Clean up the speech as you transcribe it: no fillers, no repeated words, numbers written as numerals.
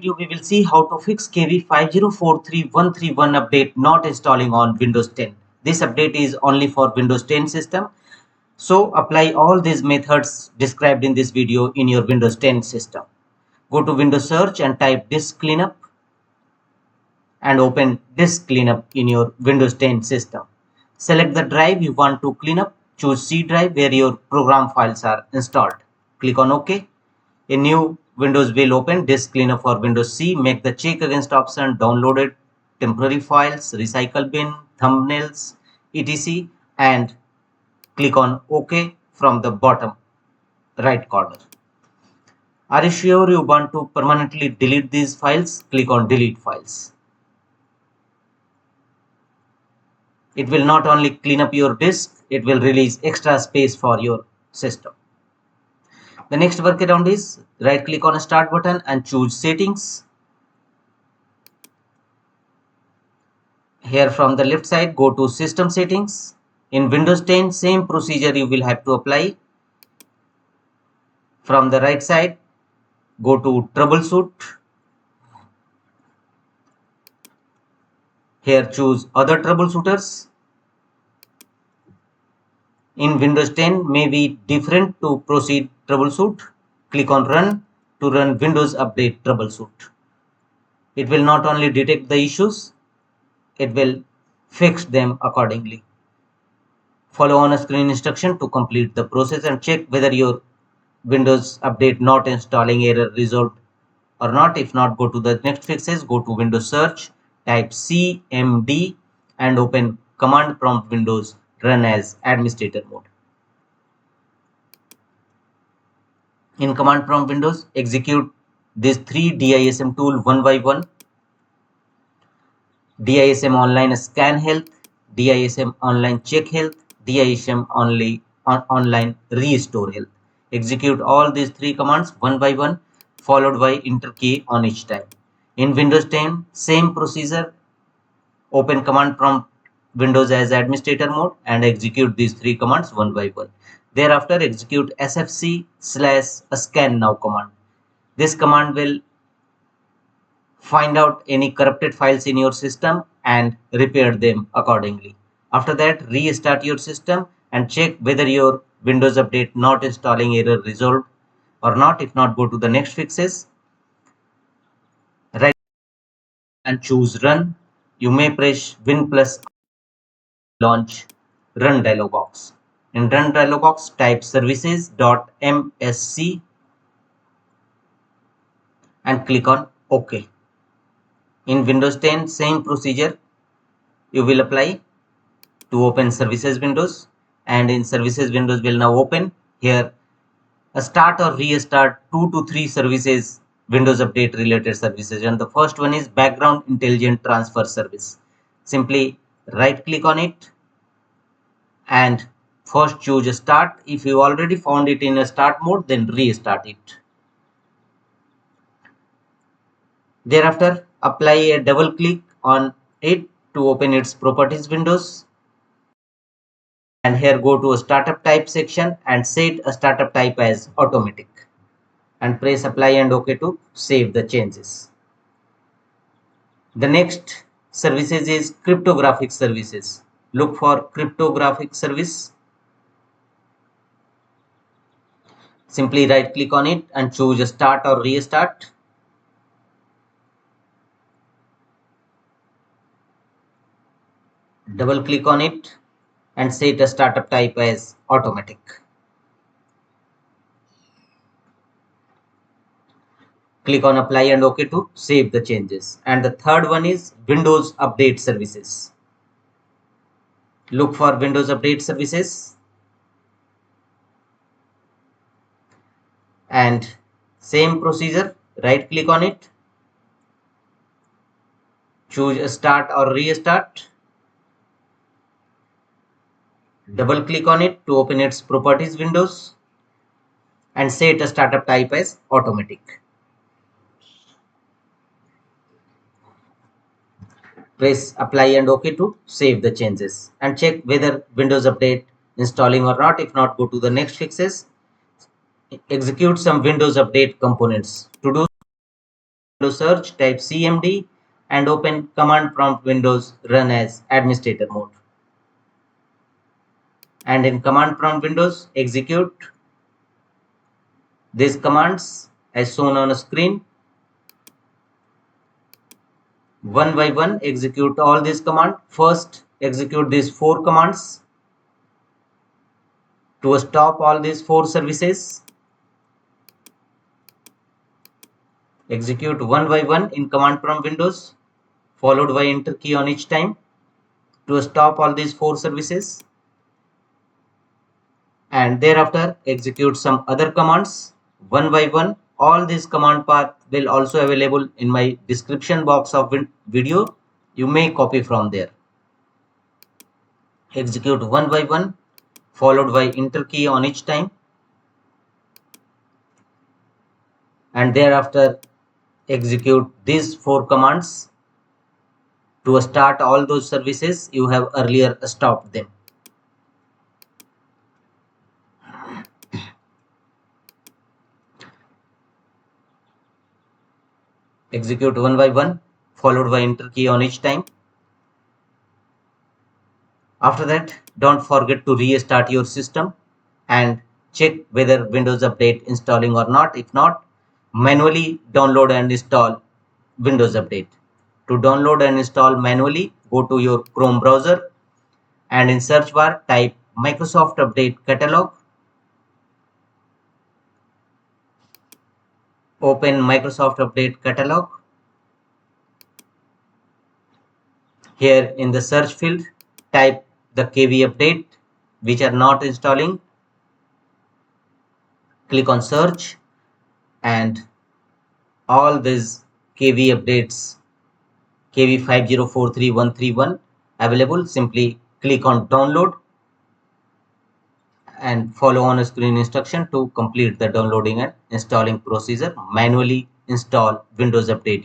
video we will see how to fix KB5043131 update not installing on Windows 10. This update is only for Windows 10 system. So apply all these methods described in this video in your Windows 10 system. Go to Windows search and type disk cleanup and open disk cleanup in your Windows 10 system. Select the drive you want to clean up. Choose C drive where your program files are installed. Click on OK. A new Windows will open. Disk cleanup for Windows C. Make the check against option downloaded temporary files, recycle bin, thumbnails, etc. and click on OK from the bottom right corner. Are you sure you want to permanently delete these files? Click on delete files. It will not only clean up your disk, it will release extra space for your system. The next workaround is right click on start button and choose settings. Here from the left side go to system settings. In Windows 10 same procedure you will have to apply. From the right side go to troubleshoot. Here choose other troubleshooters. In Windows 10 may be different to proceed troubleshoot. Click on run to run Windows update troubleshoot. It will not only detect the issues, it will fix them accordingly. Follow on screen instruction to complete the process and check whether your Windows update not installing error resolved or not. If not, go to the next fixes, go to Windows search, type cmd and open command prompt Windows, run as administrator mode. In command prompt Windows, execute these three dism tool one by one. dism online scan health, dism online check health, dism online restore health. Execute all these three commands one by one, followed by enter key on each time. In Windows 10, same procedure. Open command prompt Windows as administrator mode and execute these three commands one by one. Thereafter, execute sfc/scan now command. This command will find out any corrupted files in your system and repair them accordingly. After that, restart your system and check whether your Windows update not installing error resolved or not. If not, go to the next fixes. Right and choose run. You may press Win plus launch run dialog box. In run dialog box, type services.msc and click on OK. In Windows 10, same procedure you will apply to open services windows, and in services windows will now open. Here a start or restart 2 to 3 services Windows update related services, and the first one is background intelligent transfer service. Simply right click on it and first choose start. If you already found it in a start mode, then restart it. Thereafter, apply a double click on it to open its properties windows. And here go to a startup type section and set a startup type as automatic. And press apply and OK to save the changes. The next services is cryptographic services. Look for cryptographic service. Simply right click on it and choose start or restart. Double click on it and set a startup type as automatic. Click on apply and OK to save the changes. And the third one is Windows update services. Look for Windows update services and same procedure, right click on it, choose start or restart, double click on it to open its properties windows and set a startup type as automatic. Press apply and OK to save the changes and check whether Windows update installing or not. If not, go to the next fixes. Execute some Windows update components. To do search, type cmd and open command prompt windows, run as administrator mode. And in command prompt windows, execute these commands as shown on a screen. One by one, execute all these commands. First, execute these 4 commands to stop all these 4 services. Execute one by one in command prompt windows, followed by enter key on each time to stop all these 4 services. And thereafter execute some other commands one by one. All these command path will also available in my description box of video. You may copy from there. Execute one by one, followed by enter key on each time. And thereafter execute these 4 commands to start all those services you have earlier stopped them. Execute one by one, followed by enter key on each time. After that, don't forget to restart your system and check whether Windows Update installing or not. If not, manually download and install Windows Update. To download and install manually, go to your Chrome browser and in search bar type Microsoft Update Catalog. Open Microsoft Update Catalog. Here in the search field, type the KV update which are not installing. Click on search and all these KV updates KB5043131 available. Simply click on download and follow on screen instruction to complete the downloading and installing procedure. Manually install Windows Update